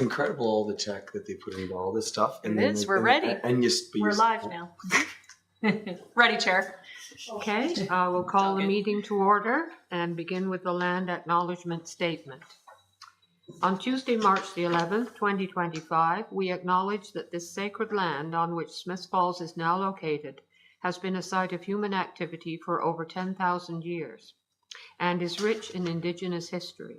incredible, all the tech that they put into all this stuff. And It is. We're ready. We're live now. Ready, Chair. Okay, we'll call the meeting to order and begin with the land acknowledgement statement. On Tuesday, March the 11th, 2025, we acknowledge that this sacred land on which Smith Falls is now located has been a site of human activity for over 10,000 years and is rich in Indigenous history.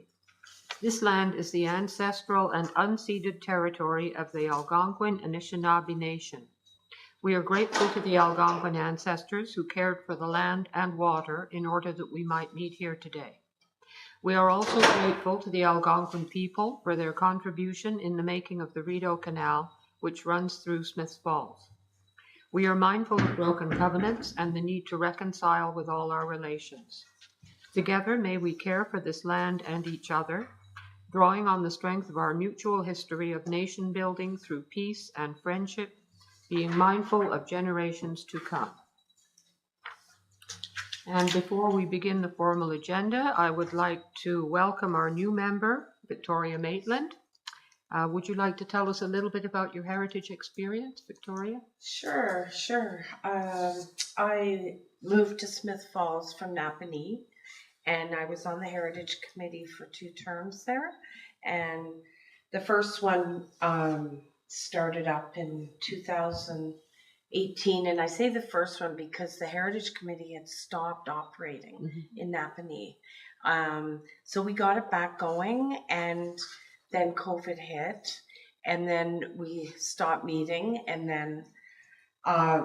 This land is the ancestral and unceded territory of the Algonquin Anishinaabe Nation. We are grateful to the Algonquin ancestors who cared for the land and water in order that we might meet here today. We are also grateful to the Algonquin people for their contribution in the making of the Rideau Canal, which runs through Smith Falls. We are mindful of broken covenants and the need to reconcile with all our relations. Together, may we care for this land and each other, drawing on the strength of our mutual history of nation building through peace and friendship, being mindful of generations to come. And before we begin the formal agenda, I would like to welcome our new member, Victoria Maitland. Would you like to tell us a little bit about your heritage experience, Victoria? Sure. I moved to Smith Falls from Napanee, and I was on the Heritage Committee for 2 terms there. And the first one started up in 2018, and I say the first one because the Heritage Committee had stopped operating in Napanee. So we got it back going, and then COVID hit, and then we stopped meeting, and then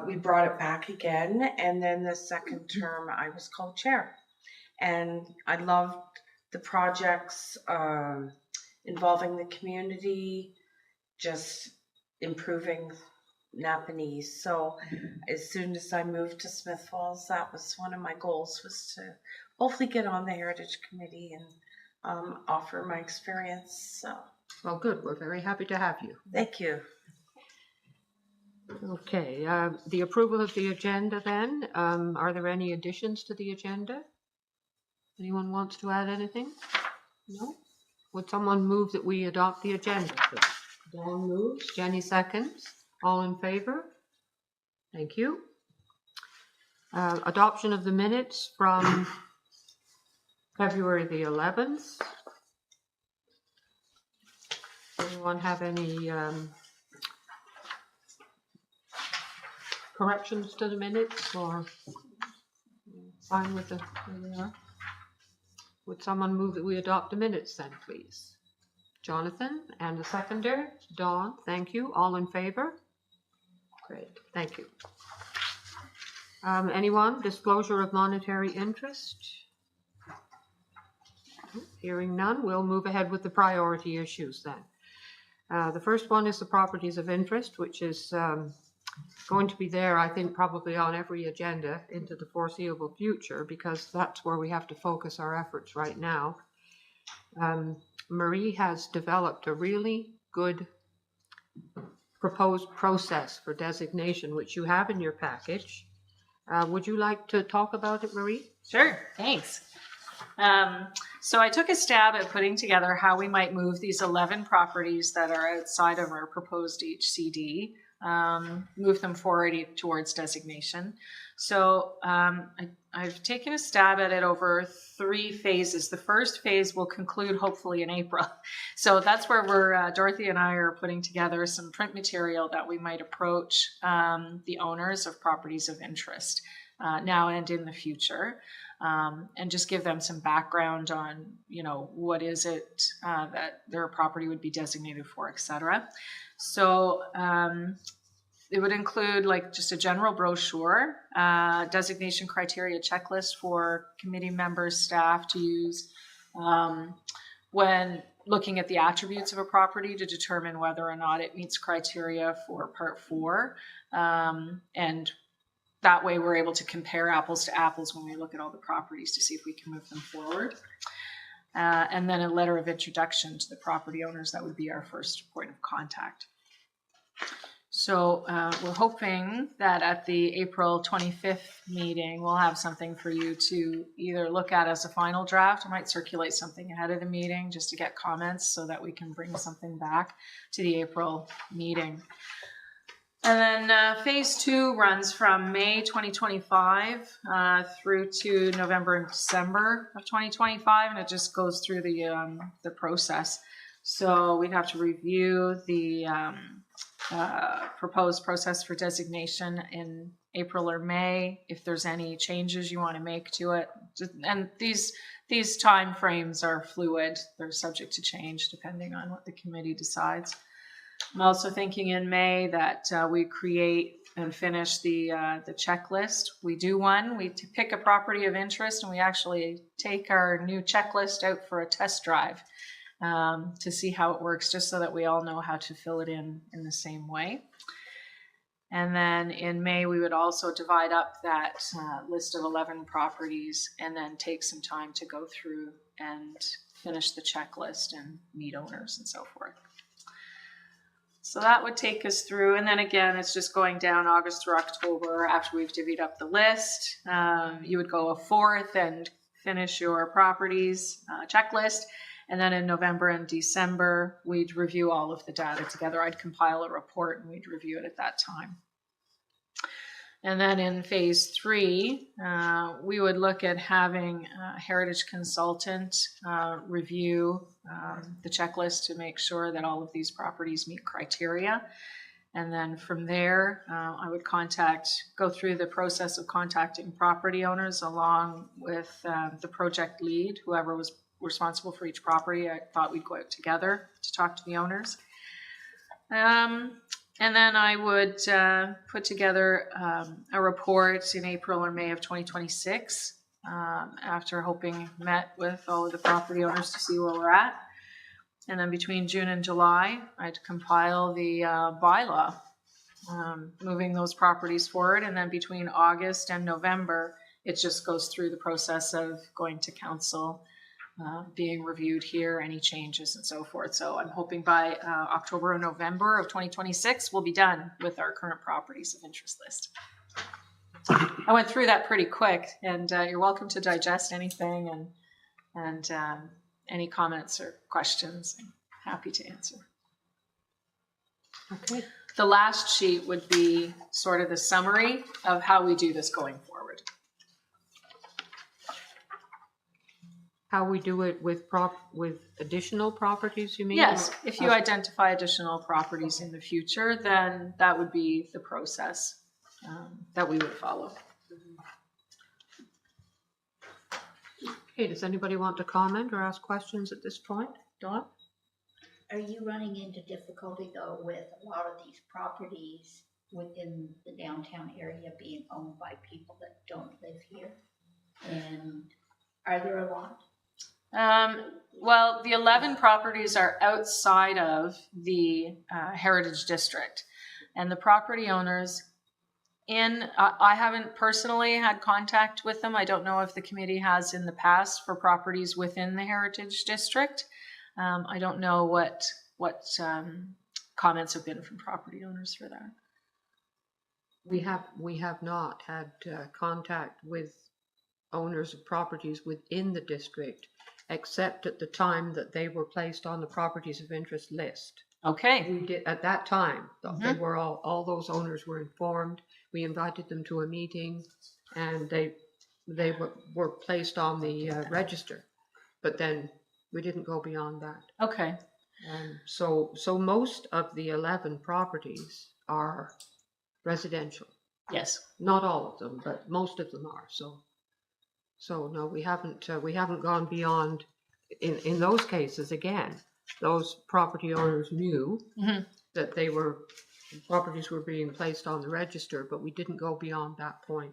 we brought it back again, and then the second term I was co-chair. And I loved the projects involving the community, just improving Napanee. So as soon as I moved to Smith Falls, that was one of my goals, was to hopefully get on the Heritage Committee and offer my experience. So. Well, good. We're very happy to have you. Thank you. Okay, the approval of the agenda then. Are there any additions to the agenda? Anyone wants to add anything? No? Would someone move that we adopt the agenda? Dawn moves. Jenny seconds. All in favor? Thank you. Adoption of the minutes from February the 11th. Anyone have any corrections to the minutes, or fine with the where they are? Would someone move that we adopt the minutes then, please? Jonathan, and the seconder, Dawn. Thank you. All in favor? Great. Thank you. Anyone? Disclosure of monetary interest? Hearing none, we'll move ahead with the priority issues then. The first one is the properties of interest, which is going to be there, I think, probably on every agenda into the foreseeable future, because that's where we have to focus our efforts right now. Marie has developed a really good proposed process for designation, which you have in your package. Would you like to talk about it, Marie? Sure, thanks. So I took a stab at putting together how we might move these 11 properties that are outside of our proposed HCD, move them forward towards designation. So I've taken a stab at it over 3 phases. The first phase will conclude hopefully in April. So that's where Dorothy and I are putting together some print material that we might approach the owners of properties of interest now and in the future. And just give them some background on, what is it that their property would be designated for, etc. So it would include just a general brochure, designation criteria checklist for committee members, staff to use when looking at the attributes of a property to determine whether or not it meets criteria for Part 4. And that way we're able to compare apples to apples when we look at all the properties to see if we can move them forward. And then a letter of introduction to the property owners. That would be our first point of contact. So we're hoping that at the April 25th meeting, we'll have something for you to either look at as a final draft. I might circulate something ahead of the meeting just to get comments so that we can bring something back to the April meeting. And then phase 2 runs from May 2025 through to November and December of 2025, and it just goes through the process. So we'd have to review the proposed process for designation in April or May. If there's any changes you want to make to it, and these time frames are fluid; they're subject to change depending on what the committee decides. I'm also thinking in May that we create and finish the checklist. We do one. We pick a property of interest, and we actually take our new checklist out for a test drive. To see how it works, just so that we all know how to fill it in the same way. And then in May, we would also divide up that list of 11 properties and then take some time to go through and finish the checklist and meet owners and so forth. So that would take us through. And then again, it's just going down August through October after we've divvied up the list. You would go a fourth and finish your properties checklist. And then in November and December, we'd review all of the data together. I'd compile a report and we'd review it at that time. And then in phase 3, we would look at having a heritage consultant review the checklist to make sure that all of these properties meet criteria. And then from there, I would go through the process of contacting property owners along with the project lead, whoever was responsible for each property. I thought we'd go out together to talk to the owners. And then I would put together a report in April or May of 2026 after met with all of the property owners to see where we're at. And then between June and July, I'd compile the bylaw, moving those properties forward. And then between August and November, it just goes through the process of going to council, being reviewed here, any changes and so forth. So I'm hoping by October or November of 2026, we'll be done with our current properties of interest list. I went through that pretty quick, and you're welcome to digest anything and any comments or questions. I'm happy to answer. Okay. The last sheet would be sort of the summary of how we do this going forward. How we do it with additional properties, you mean? Yes, if you identify additional properties in the future, then that would be the process that we would follow. Okay, does anybody want to comment or ask questions at this point? Dawn? Are you running into difficulty though with a lot of these properties within the downtown area being owned by people that don't live here? And are there a lot? Well, the 11 properties are outside of the Heritage District, and the property owners I haven't personally had contact with them. I don't know if the committee has in the past for properties within the Heritage District. I don't know what comments have been from property owners for that. We have not had contact with owners of properties within the district, except at the time that they were placed on the properties of interest list. Okay. We did at that time. They were all those owners were informed. We invited them to a meeting, and they were placed on the register. But then we didn't go beyond that. Okay. So most of the 11 properties are residential. Yes. Not all of them, but most of them are. So no, we haven't gone beyond. In those cases, again, those property owners knew that properties were being placed on the register, but we didn't go beyond that point.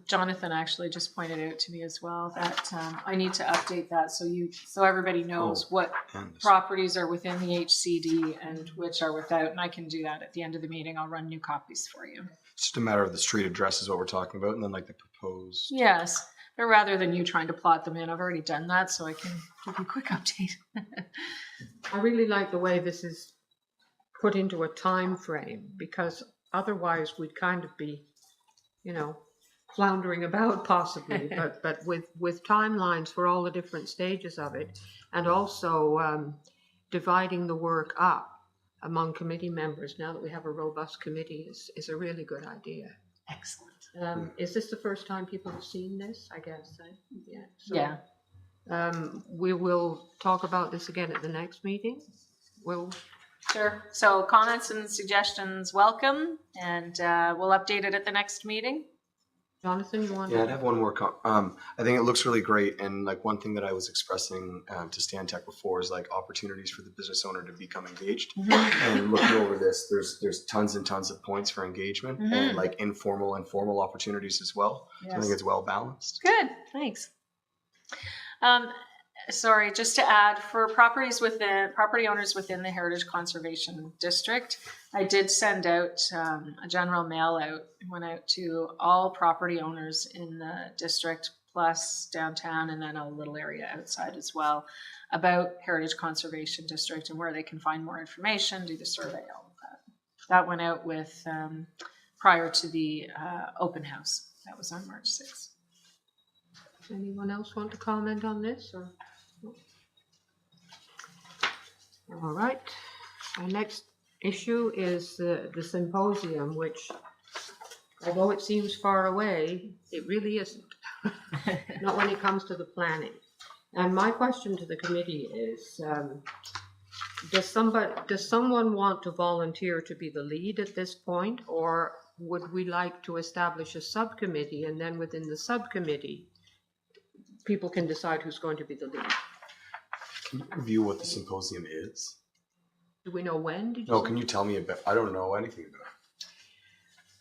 Jonathan actually just pointed out to me as well that I need to update that so everybody knows what properties are within the HCD and which are without, and I can do that at the end of the meeting. I'll run new copies for you. It's just a matter of the street address is what we're talking about, and then like the proposed. Yes, but rather than you trying to plot them in, I've already done that, so I can give you a quick update. I really like the way this is put into a time frame, because otherwise we'd kind of be, floundering about possibly, but with timelines for all the different stages of it, and also dividing the work up among committee members, now that we have a robust committee, is a really good idea. Excellent. Is this the first time people have seen this? I guess. Yeah. So, Yeah. we will talk about this again at the next meeting. Sure. So comments and suggestions welcome, and we'll update it at the next meeting. Jonathan, you want Yeah, to? I'd have one more. I think it looks really great, and like one thing that I was expressing to Stantec before is like opportunities for the business owner to become engaged. And looking over this, there's tons and tons of points for engagement, and like informal and formal opportunities as well. Yes. So I think it's well balanced. Good. Thanks. Sorry, just to add, for property owners within the Heritage Conservation District, I did send out a general mail out. It went out to all property owners in the district, plus downtown, and then a little area outside as well, about Heritage Conservation District and where they can find more information, do the survey, all of that. That went out with prior to the open house. That was on March 6th. Anyone else want to comment on this? Or? All right. Our next issue is the symposium, which, although it seems far away, it really isn't. Not when it comes to the planning. And my question to the committee is, does someone want to volunteer to be the lead at this point, or would we like to establish a subcommittee, and then within the subcommittee, people can decide who's going to be the lead? Can you review what the symposium is? Do we know when? Did you No, say? can you tell me about? I don't know anything about it.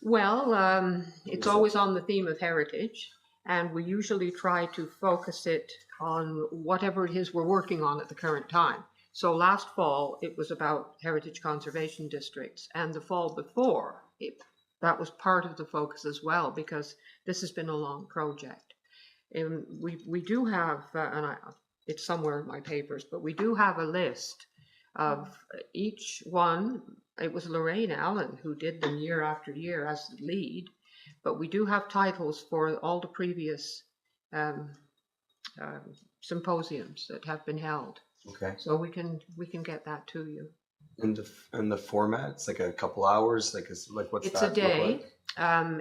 Well, it's always on the theme of heritage, and we usually try to focus it on whatever it is we're working on at the current time. So last fall, it was about heritage conservation districts, and the fall before, that was part of the focus as well, because this has been a long project. And we do have, it's somewhere in my papers, but we do have a list of each one. It was Lorraine Allen who did them year after year as the lead, but we do have titles for all the previous symposiums that have been held. Okay. So we can get that to you. And the format's like a couple hours, what's It's that a day. look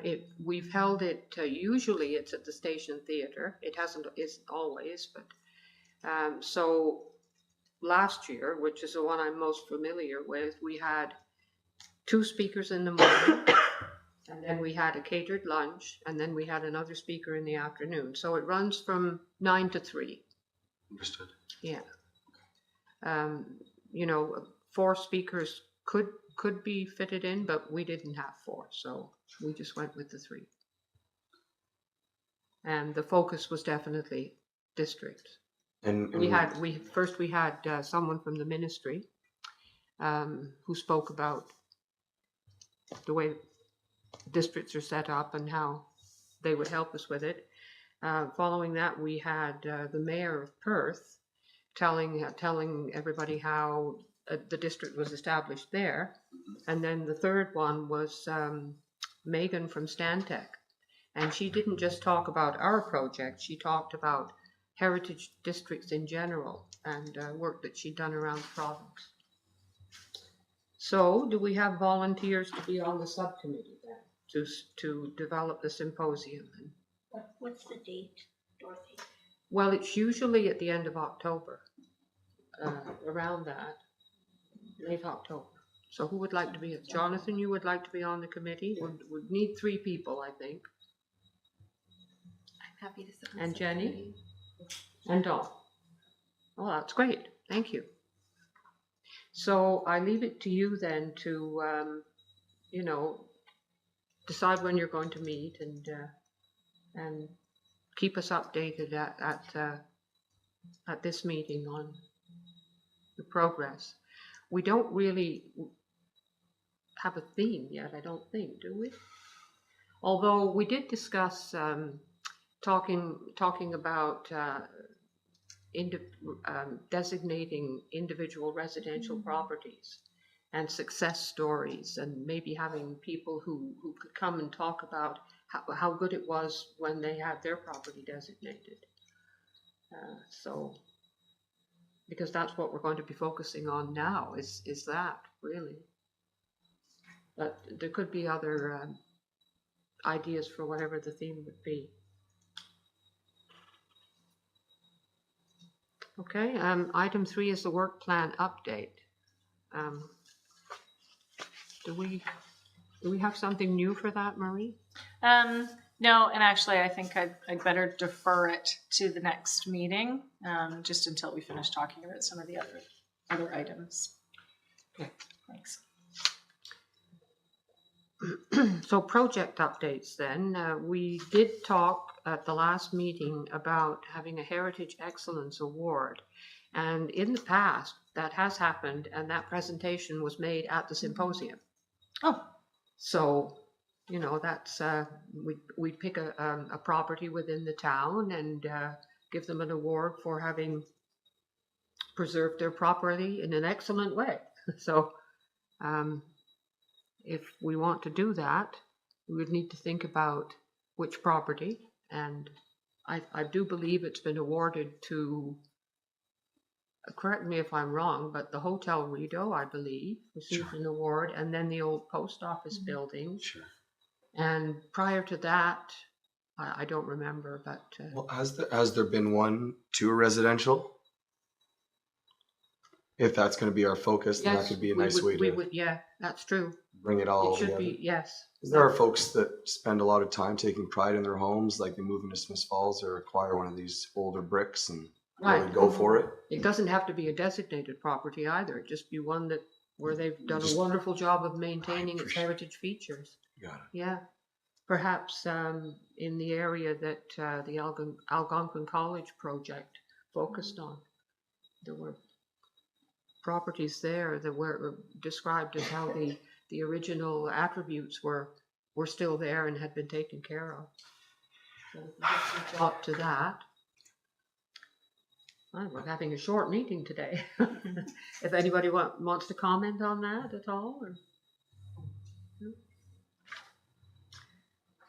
like? We've held it. Usually, it's at the Station Theatre. It isn't always, but so last year, which is the one I'm most familiar with, we had 2 speakers in the morning, and then we had a catered lunch, and then we had another speaker in the afternoon. So it runs from 9 to 3. Understood. Yeah. 4 speakers could be fitted in, but we didn't have 4, so we just went with the 3. And the focus was definitely district. And We had someone from the ministry who spoke about the way districts are set up and how they would help us with it. Following that, we had the mayor of Perth telling everybody how the district was established there. And then the third one was Megan from Stantec. And she didn't just talk about our project, she talked about heritage districts in general and work that she'd done around the province. So do we have volunteers to be on the subcommittee then, to develop the symposium? What's the date, Dorothy? Well, it's usually at the end of October, around that, late October. So who would like to be? Jonathan, you would like to be on the committee? Would need 3 people, I think. I'm happy to sit on And the Jenny? subcommittee. And Dawn. Oh, that's great. Thank you. So I leave it to you then to, decide when you're going to meet and keep us updated at this meeting on the progress. We don't really have a theme yet, I don't think, do we? Although we did discuss talking about designating individual residential properties and success stories, and maybe having people who could come and talk about how good it was when they had their property designated. So, because that's what we're going to be focusing on now, is that, really. But there could be other ideas for whatever the theme would be. Okay, item 3 is the work plan update. Do we have something new for that, Marie? No, and actually I think I'd better defer it to the next meeting, just until we finish talking about some of the other items. Okay. Thanks. So project updates then. We did talk at the last meeting about having a Heritage Excellence Award. And in the past, that has happened, and that presentation was made at the symposium. Oh. So, you know, that's, we pick a property within the town and give them an award for having preserved their property in an excellent way. So, if we want to do that, we would need to think about which property, and I do believe it's been awarded to, correct me if I'm wrong, but the Hotel Rideau, I believe, received an award, and then the old post office building. Sure. And prior to that, I don't remember, but... Well, has there been one to a residential? If that's going to be our focus, then that could be a nice way to yeah, that's true. bring it all It should together. be, yes. There are folks that spend a lot of time taking pride in their homes, like they move into Smith Falls or acquire one of these older bricks and really Right. go for it. It doesn't have to be a designated property either. It just be one where they've done a wonderful job of maintaining its heritage features. Got it. Yeah. Perhaps in the area that the Algonquin College project focused on. There were properties there that were described as how the original attributes were still there and had been taken care of. So we can give some thought to that. Well, we're having a short meeting today. If anybody wants to comment on that at all. Or...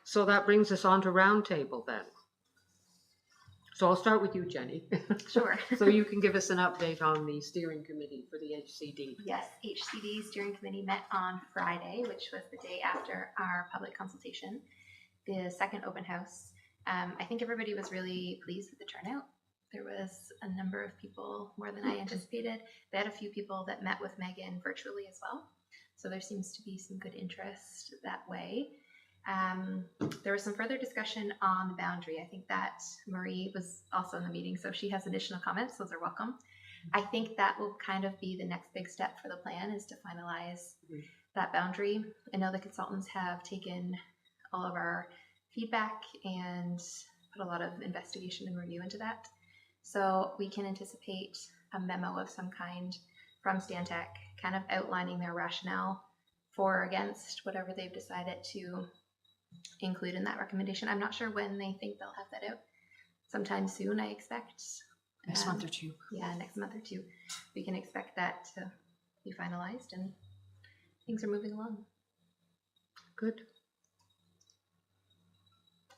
So that brings us on to roundtable then. So I'll start with you, Jenny. Sure. So you can give us an update on the steering committee for the HCD. Yes, HCD steering committee met on Friday, which was the day after our public consultation, the second open house. I think everybody was really pleased with the turnout. There was a number of people, more than I anticipated. They had a few people that met with Megan virtually as well. So there seems to be some good interest that way. There was some further discussion on the boundary. I think that Marie was also in the meeting, so if she has additional comments, those are welcome. I think that will kind of be the next big step for the plan, is to finalize that boundary. I know the consultants have taken all of our feedback and put a lot of investigation and review into that. So we can anticipate a memo of some kind from Stantec, kind of outlining their rationale for or against whatever they've decided to include in that recommendation. I'm not sure when they think they'll have that out. Sometime soon, I expect. Next month or two. Yeah, next month or two. We can expect that to be finalized, and things are moving along. Good.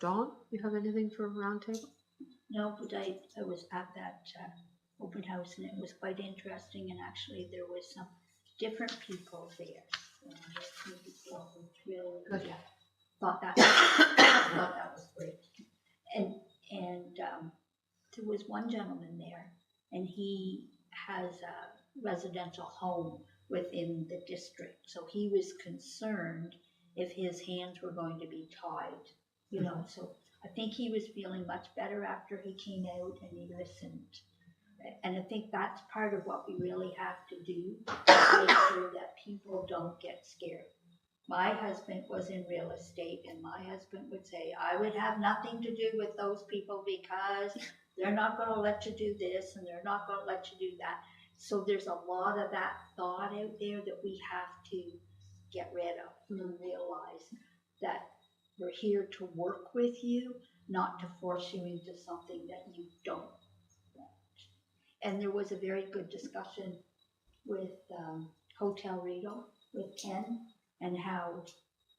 Dawn, you have anything for roundtable? No, but I was at that open house, and it was quite interesting, and actually there was some different people there. And just made me feel really, Good. yeah, thought that was great. And there was one gentleman there, and he has a residential home within the district. So he was concerned if his hands were going to be tied, you know. So I think he was feeling much better after he came out and he listened. And I think that's part of what we really have to do, to make sure that people don't get scared. My husband was in real estate, and my husband would say, I would have nothing to do with those people because they're not going to let you do this and they're not going to let you do that. So there's a lot of that thought out there that we have to get rid of and realize that we're here to work with you, not to force you into something that you don't want. And there was a very good discussion with Hotel Rideau with Ken, and how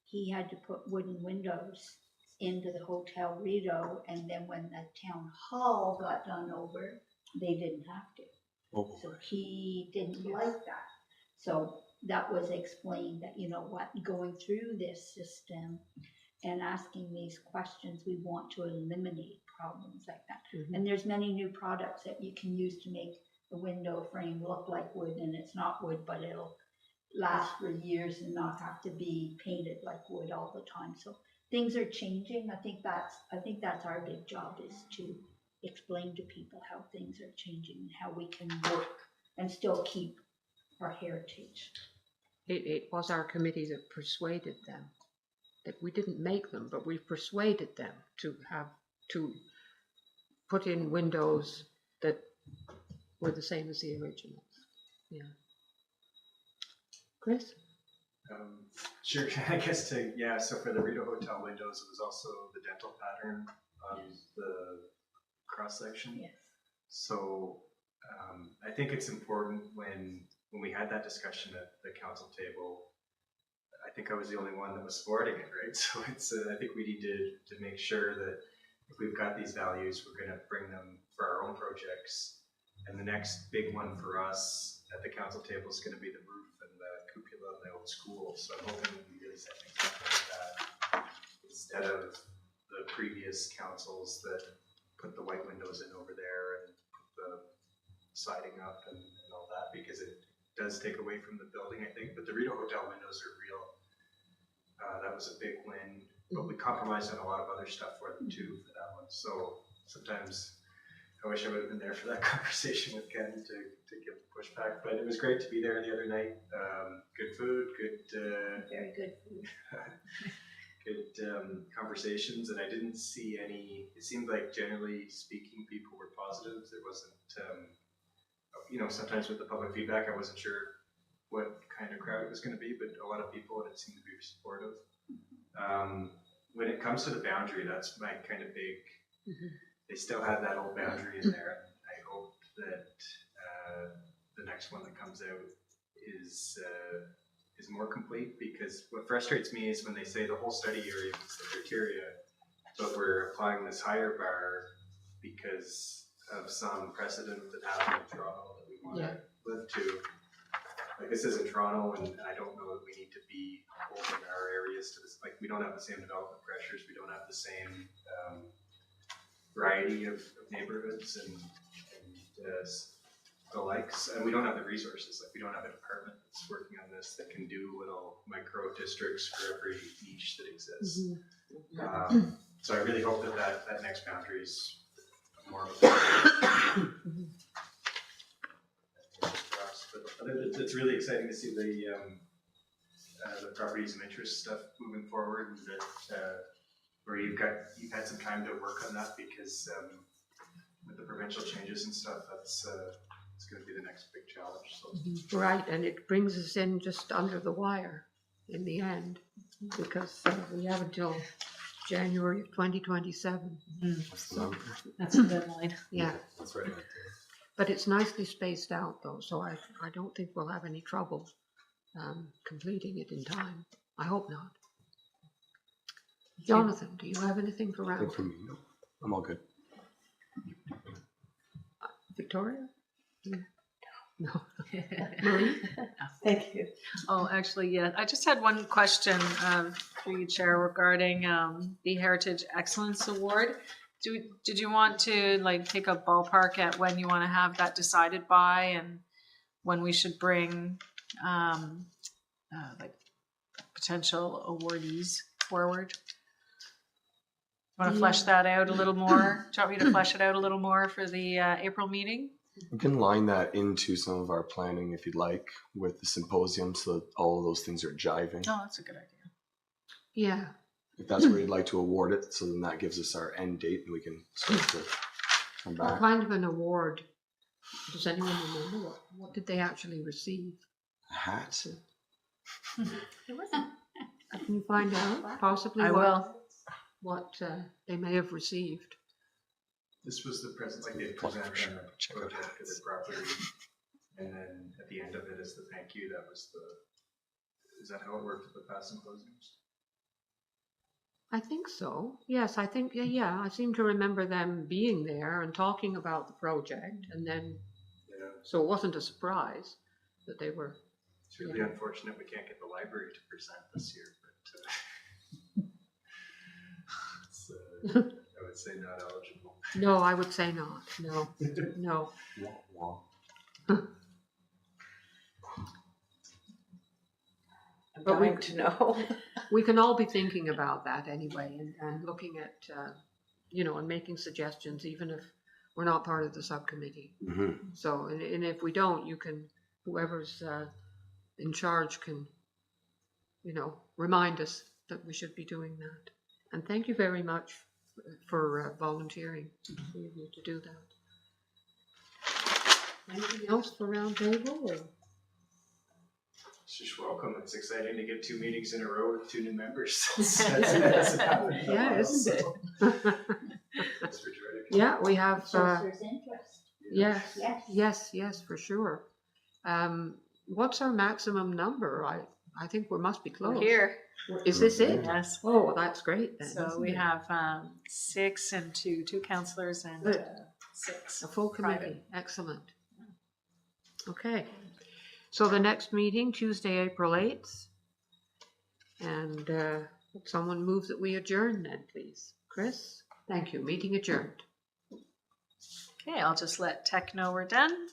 he had to put wooden windows into the Hotel Rideau, and then when the town hall got done over, they didn't have to. Oh, So he didn't like that. So that was explained that, you know what, going through this system and asking these questions, we want to eliminate problems like that. Mhm. And there's many new products that you can use to make the window frame look like wood, and it's not wood, but it'll last for years and not have to be painted like wood all the time. So things are changing. I think that's our big job, is to explain to people how things are changing and how we can work and still keep our heritage. It was our committee that persuaded them, that we didn't make them, but we persuaded them to put in windows that were the same as the originals. Yeah. Chris? Sure, I guess so for the Rideau Hotel windows, it was also the dental pattern on the cross section. Yes. So I think it's important when we had that discussion at the council table, I think I was the only one that was supporting it, right? So it's I think we need to make sure that if we've got these values, we're going to bring them for our own projects. And the next big one for us at the council table is going to be the roof and the cupola of the old school. So I'm hoping we really set things up like that instead of the previous councils that put the white windows in over there and put the siding up and all that, because it does take away from the building, I think. But the Rideau Hotel windows are real. That was a big win, but we compromised on a lot of other stuff for them too for that one. So sometimes I wish I would have been there for that conversation with Ken to give pushback, but it was great to be there the other night. Good food, Very good food. good conversations, and I didn't see any. It seemed like generally speaking, people were positive. There wasn't, sometimes with the public feedback, I wasn't sure what kind of crowd it was going to be, but a lot of people, and it seemed to be supportive. When it comes to the boundary, that's my kind of big. They still have that old boundary in there. I hope that the next one that comes out is more complete, because what frustrates me is when they say the whole study area meets the criteria, but we're applying this higher bar because of some precedent that happened in Toronto that we want to live to. Like, this is in Toronto, and I don't know that we need to be holding our areas to this. Like, we don't have the same development pressures. We don't have the same variety of neighborhoods and the likes, and we don't have the resources. Like, we don't have a department that's working on this that can do little micro districts for every niche that exists. So I really hope that next boundary is more of a but it's really exciting to see the properties of interest stuff moving forward, and that where you've had some time to work on that, because with the provincial changes and stuff, that's it's going to be the next big challenge. So. Right, and it brings us in just under the wire in the end, because we have until January of 2027. so That's the deadline. Yeah, that's right. but it's nicely spaced out though, so I don't think we'll have any trouble completing it in time. I hope not. Jonathan, do you have anything for I think round? for me, no, I'm all good. Victoria? No. Marie? Thank you. Oh, actually, yeah. I just had one question for you, Chair, regarding the Heritage Excellence Award. Did you want to take a ballpark at when you want to have that decided by, and when we should bring potential awardees forward? Want to flesh that out a little more? Do you want me to flesh it out a little more for the April meeting? We can line that into some of our planning if you'd like with the symposium, so that all of those things are jiving. Oh, that's a good idea. Yeah. If that's where you'd like to award it, so then that gives us our end date and we can start to come What back. kind of an award? Does anyone remember what did they actually receive? A hat? It wasn't. Can you find out possibly I will. what they may have received? This was the present, like they present on the Check out project of the property. And then at the end of it is the thank you. That was is that how it worked at the past symposiums? I think so. Yes, I think, yeah, I seem to remember them being there and talking about the project, and then, Yeah. so it wasn't a surprise that they were. It's really unfortunate we can't get the library to present this year, but it's, I would say not eligible. No, I would say not. No, no. I'm But we- dying to know. We can all be thinking about that anyway, and looking at, and making suggestions, even if we're not part of the subcommittee. Mm-hmm. So, and if we don't, whoever's in charge can, remind us that we should be doing that. And thank you very much for volunteering to do that. Anything else for roundtable? Or? She's welcome. It's exciting to get 2 meetings in a row with 2 new members. Yeah, isn't it? That's for sure. Yeah, we have. Shows there's interest. Yes, for sure. What's our maximum number? I think we must be close. Here. Is this it? Yes. Oh, that's great then. So isn't we it? have 6 and 2 councillors and Good. 6. A full private. committee. Excellent. Okay. So the next meeting, Tuesday, April 8th. And would someone move that we adjourn then, please? Chris? Thank you. Meeting adjourned. Okay, I'll just let tech know we're done.